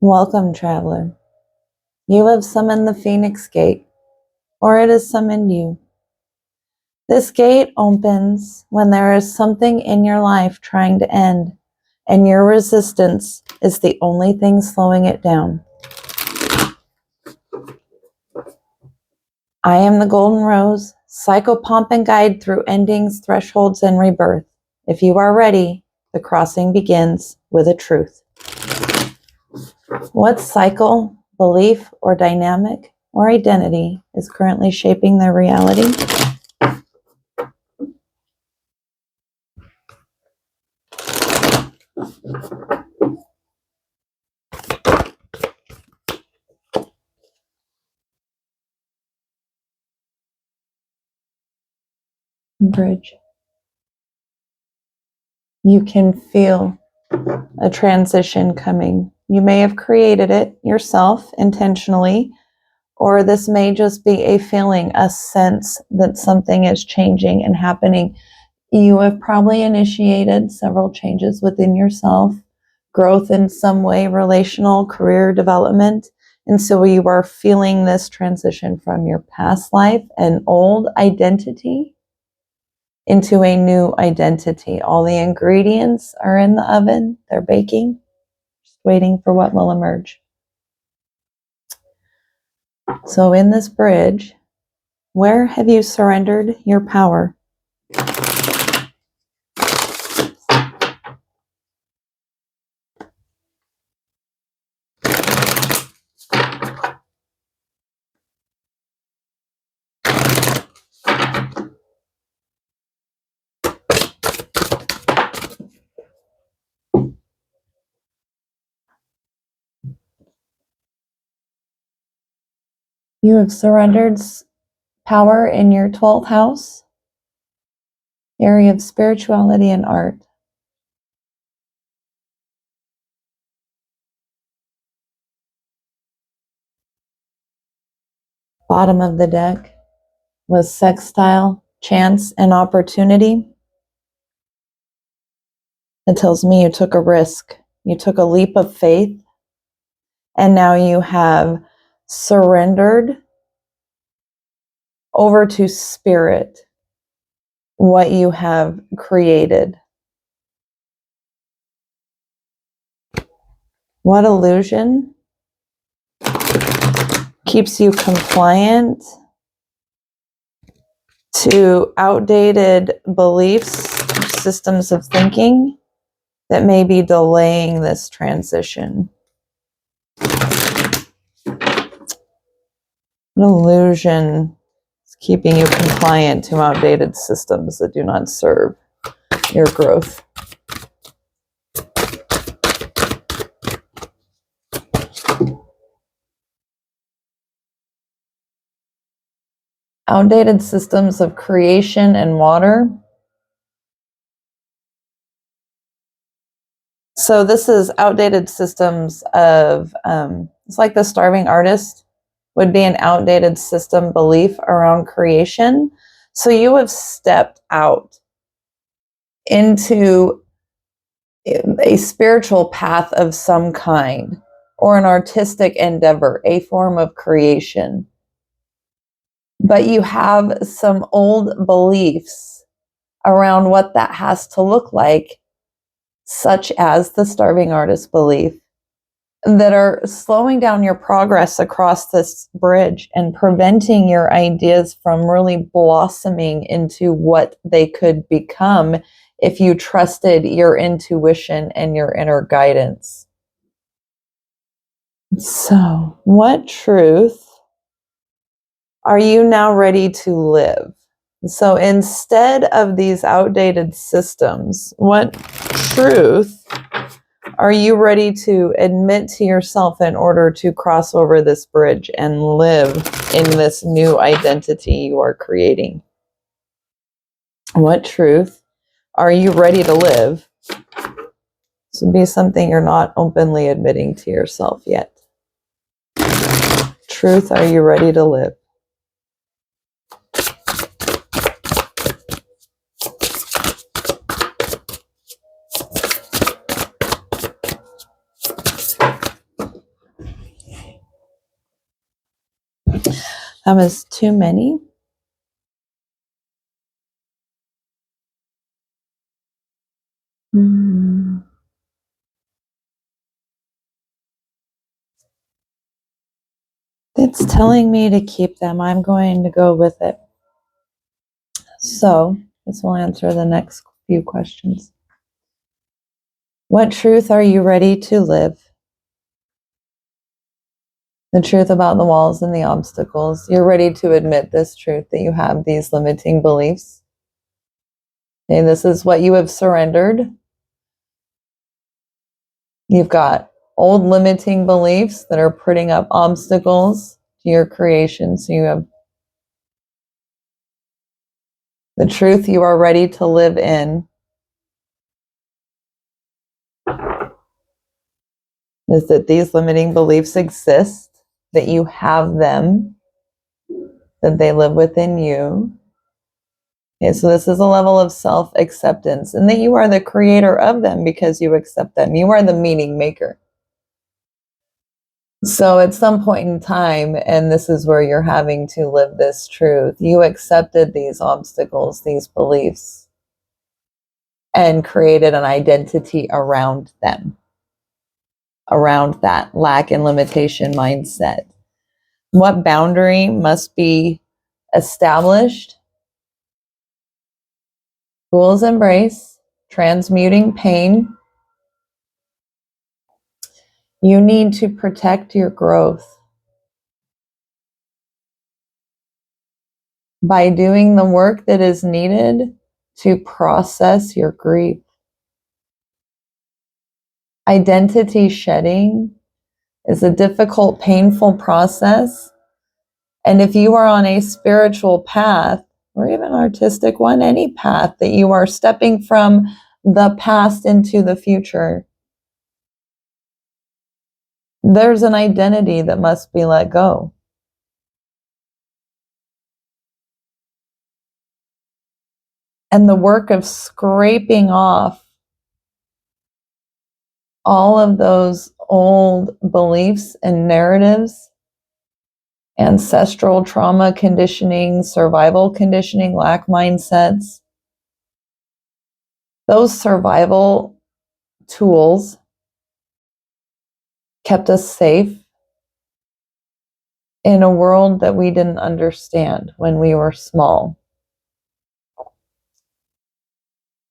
Welcome, traveler. You have summoned the Phoenix Gate, or it has summoned you. This gate opens when there is something in your life trying to end, and your resistance is the only thing slowing it down. I am the Golden Rose, psychopomp and guide through endings, thresholds, and rebirth. If you are ready, the crossing begins with a truth. What cycle, belief, or dynamic or identity is currently shaping their reality? Bridge. You can feel a transition coming. You may have created it yourself intentionally, or this may just be a feeling, a sense that something is changing and happening. You have probably initiated several changes within yourself, growth in some way, relational, career development. And so you are feeling this transition from your past life, an old identity, into a new identity. All the ingredients are in the oven. They're baking, just waiting for what will emerge. So in this bridge, where have you surrendered your power? You have surrendered power in your 12th house, area of spirituality and art. Bottom of the deck was sextile, chance, and opportunity. It tells me you took a risk. You took a leap of faith, and now you have surrendered over to spirit what you have created. What illusion keeps you compliant to outdated beliefs, systems of thinking that may be delaying this transition? An illusion is keeping you compliant to outdated systems that do not serve your growth. Outdated systems of creation and water. So this is outdated systems of, it's like the starving artist would be an outdated system belief around creation. So you have stepped out into a spiritual path of some kind, or an artistic endeavor, a form of creation. But you have some old beliefs around what that has to look like, such as the starving artist belief, that are slowing down your progress across this bridge and preventing your ideas from really blossoming into what they could become if you trusted your intuition and your inner guidance. So, what truth are you now ready to live? So instead of these outdated systems, what truth are you ready to admit to yourself in order to cross over this bridge and live in this new identity you are creating? What truth are you ready to live? This would be something you're not openly admitting to yourself yet. Truth, are you ready to live? That was too many. It's telling me to keep them. I'm going to go with it. So this will answer the next few questions. What truth are you ready to live? The truth about the walls and the obstacles. You're ready to admit this truth that you have these limiting beliefs. Okay, this is what you have surrendered. You've got old limiting beliefs that are putting up obstacles to your creation. So you have the truth you are ready to live in is that these limiting beliefs exist, that you have them, that they live within you. Okay, so this is a level of self-acceptance, and that you are the creator of them because you accept them. You are the meaning maker. So at some point in time, and this is where you're having to live this truth, you accepted these obstacles, these beliefs, and created an identity around them, around that lack and limitation mindset. What boundary must be established? Fool's embrace, transmuting pain. You need to protect your growth by doing the work that is needed to process your grief. Identity shedding is a difficult, painful process. And if you are on a spiritual path, or even artistic one, any path that you are stepping from the past into the future, there's an identity that must be let go. And the work of scraping off all of those old beliefs and narratives, ancestral trauma conditioning, survival conditioning, lack mindsets, those survival tools kept us safe in a world that we didn't understand when we were small.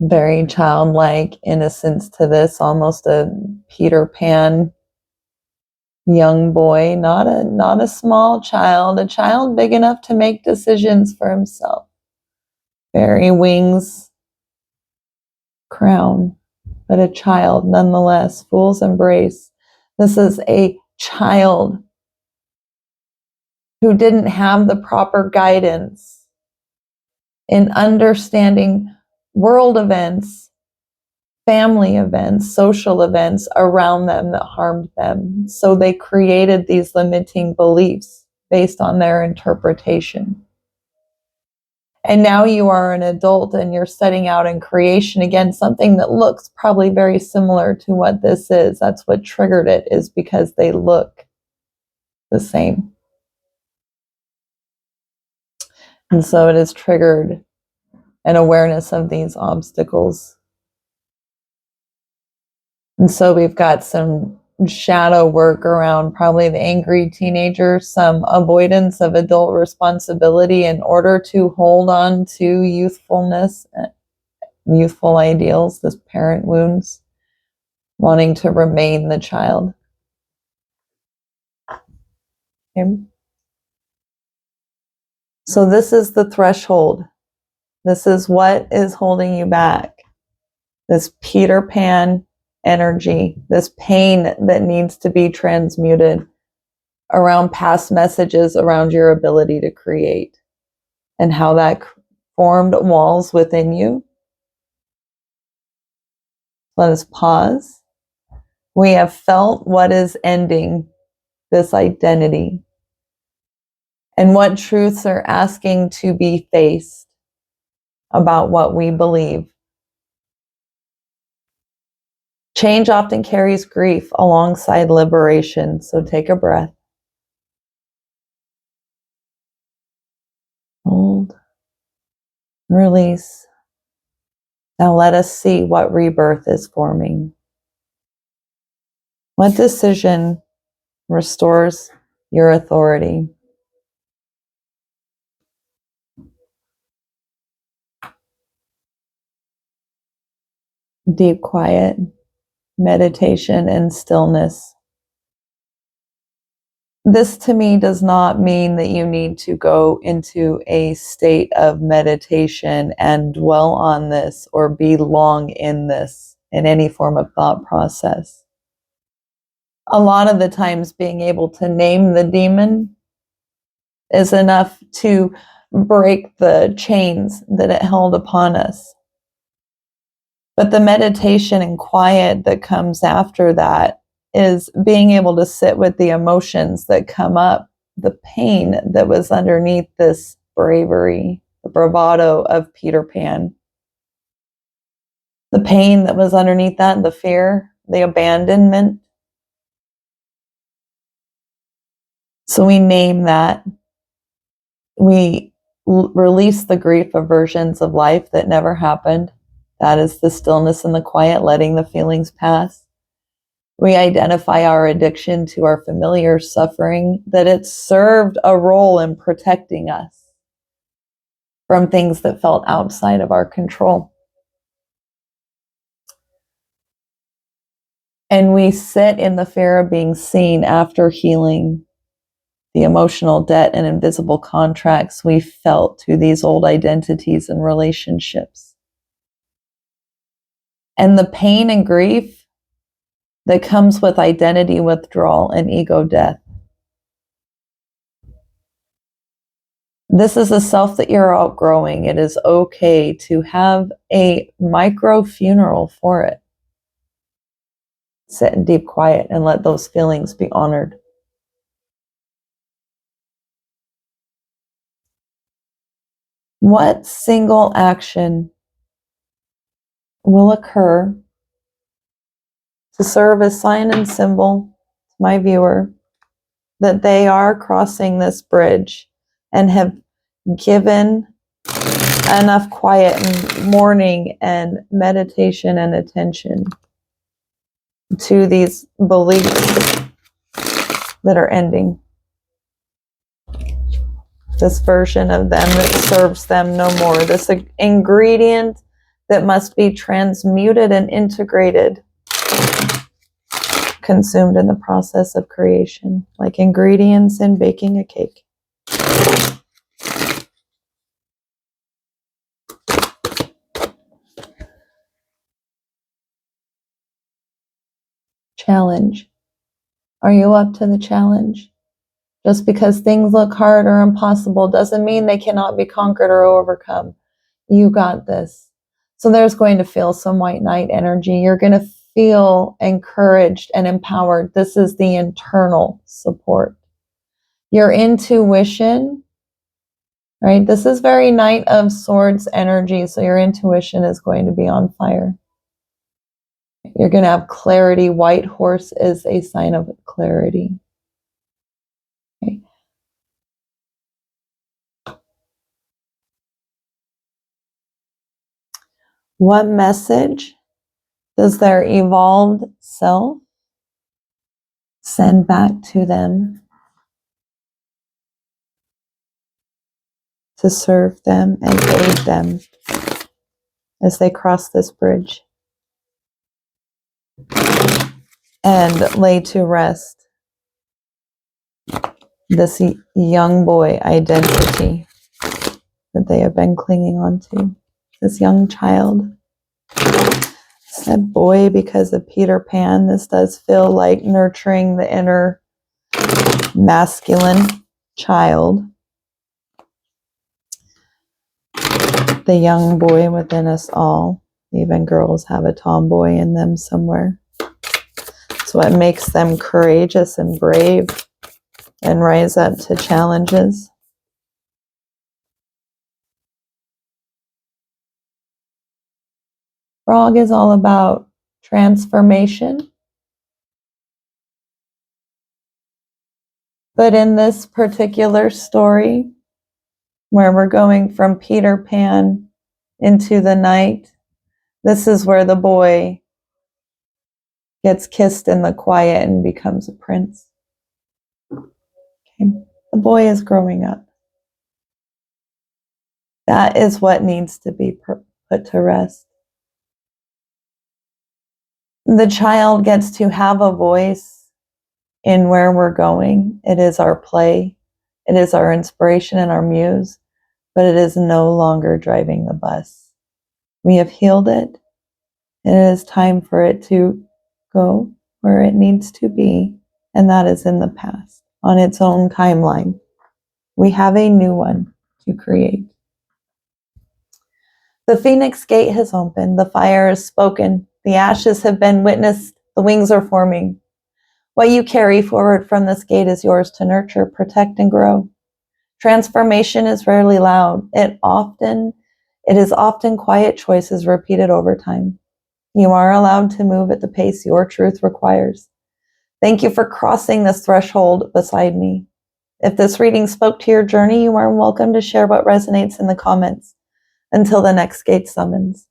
Very childlike innocence to this, almost a Peter Pan young boy, not a small child, a child big enough to make decisions for himself. Fairy wings, crown, but a child nonetheless. Fool's embrace. This is a child who didn't have the proper guidance in understanding world events, family events, social events around them that harmed them. So they created these limiting beliefs based on their interpretation. And now you are an adult and you're setting out in creation again, something that looks probably very similar to what this is. That's what triggered it, is because they look the same. And so it has triggered an awareness of these obstacles. And so we've got some shadow work around probably the angry teenager, some avoidance of adult responsibility in order to hold on to youthfulness, youthful ideals, this parent wounds, wanting to remain the child. Okay. So this is the threshold. This is what is holding you back. This Peter Pan energy, this pain that needs to be transmuted around past messages, around your ability to create, and how that formed walls within you. Let us pause. We have felt what is ending this identity and what truths are asking to be faced about what we believe. Change often carries grief alongside liberation, so take a breath. Release. Now let us see what rebirth is forming. What decision restores your authority? Deep quiet, meditation, and stillness. This to me does not mean that you need to go into a state of meditation and dwell on this or be long in this in any form of thought process. A lot of the times being able to name the demon is enough to break the chains that it held upon us. But the meditation and quiet that comes after that is being able to sit with the emotions that come up, the pain that was underneath this bravery, the bravado of Peter Pan, the pain that was underneath that, the fear, the abandonment. So we name that. We release the grief of versions of life that never happened. That is the stillness and the quiet, letting the feelings pass. We identify our addiction to our familiar suffering, that it served a role in protecting us from things that felt outside of our control. And we sit in the fear of being seen after healing the emotional debt and invisible contracts we felt to these old identities and relationships. And the pain and grief that comes with identity withdrawal and ego death. This is a self that you're outgrowing. It is okay to have a micro funeral for it. Sit in deep quiet and let those feelings be honored. What single action will occur to serve as sign and symbol to my viewer that they are crossing this bridge and have given enough quiet and mourning and meditation and attention to these beliefs that are ending? This version of them that serves them no more. This ingredient that must be transmuted and integrated, consumed in the process of creation, like ingredients in baking a cake. Challenge. Are you up to the challenge? Just because things look hard or impossible doesn't mean they cannot be conquered or overcome. You got this. So there's going to feel some white knight energy. You're going to feel encouraged and empowered. This is the internal support. Your intuition, right? This is very Knight of Swords energy. So your intuition is going to be on fire. You're going to have clarity. White horse is a sign of clarity. Okay. What message does their evolved self send back to them to serve them and aid them as they cross this bridge and lay to rest this young boy identity that they have been clinging on to, this young child? I said boy because of Peter Pan. This does feel like nurturing the inner masculine child, the young boy within us all. Even girls have a tomboy in them somewhere. It's what makes them courageous and brave and rise up to challenges. Frog is all about transformation. But in this particular story, where we're going from Peter Pan into the night. This is where the boy gets kissed in the quiet and becomes a prince. Okay. The boy is growing up. That is what needs to be put to rest. The child gets to have a voice in where we're going. It is our play. It is our inspiration and our muse, but it is no longer driving the bus. We have healed it. It is time for it to go where it needs to be, and that is in the past, on its own timeline. We have a new one to create. The Phoenix Gate has opened, the fire is spoken, the ashes have been witnessed, the wings are forming. What you carry forward from this gate is yours to nurture, protect, and grow. Transformation is rarely loud. It is often quiet choices repeated over time. You are allowed to move at the pace your truth requires. Thank you for crossing this threshold beside me. If this reading spoke to your journey, you are welcome to share what resonates in the comments. Until the next gate summons.